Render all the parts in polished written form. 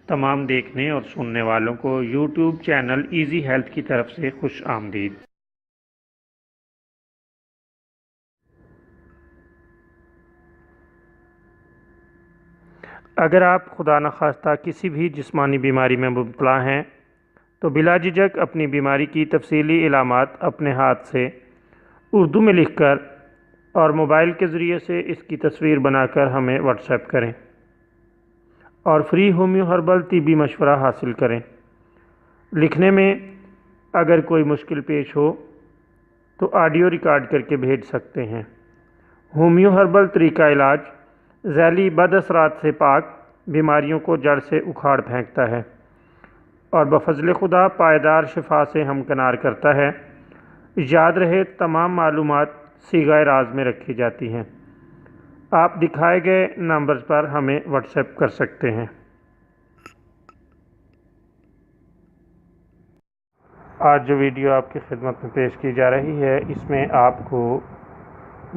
تمام دیکھنے اور سننے والوں کو یوٹیوب چینل ایزی ہیلتھ کی طرف سے خوش آمدید۔ اگر آپ خدا نخواستہ کسی بھی جسمانی بیماری میں مبتلا ہیں تو بلا جھجک اپنی بیماری کی تفصیلی علامات اپنے ہاتھ سے اردو میں لکھ کر اور موبائل کے ذریعے سے اس کی تصویر بنا کر ہمیں واٹس ایپ کریں اور فری ہومیو ہربل طبی مشورہ حاصل کریں۔ لکھنے میں اگر کوئی مشکل پیش ہو تو آڈیو ریکارڈ کر کے بھیج سکتے ہیں۔ ہومیو ہربل طریقہ علاج ذیلی بد اثرات سے پاک بیماریوں کو جڑ سے اکھاڑ پھینکتا ہے اور بفضل خدا پائیدار شفا سے ہمکنار کرتا ہے۔ یاد رہے تمام معلومات صیغہ راز میں رکھی جاتی ہیں۔ آپ دکھائے گئے نمبرز پر ہمیں واٹس ایپ کر سکتے ہیں۔ آج جو ویڈیو آپ کی خدمت میں پیش کی جا رہی ہے اس میں آپ کو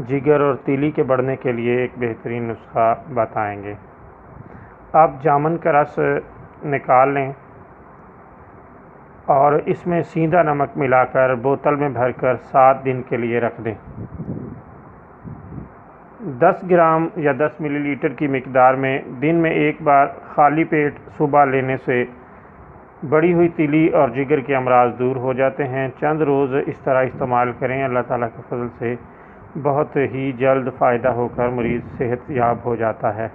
جگر اور تیلی کے بڑھنے کے لیے ایک بہترین نسخہ بتائیں گے۔ آپ جامن کا رس نکال لیں اور اس میں سیندا نمک ملا کر بوتل میں بھر کر 7 دن کے لیے رکھ دیں۔ 10 گرام یا 10 ملی لیٹر کی مقدار میں دن میں ایک بار خالی پیٹ صبح لینے سے بڑھی ہوئی تیلی اور جگر کے امراض دور ہو جاتے ہیں۔ چند روز اس طرح استعمال کریں، اللہ تعالیٰ کے فضل سے بہت ہی جلد فائدہ ہو کر مریض صحت یاب ہو جاتا ہے۔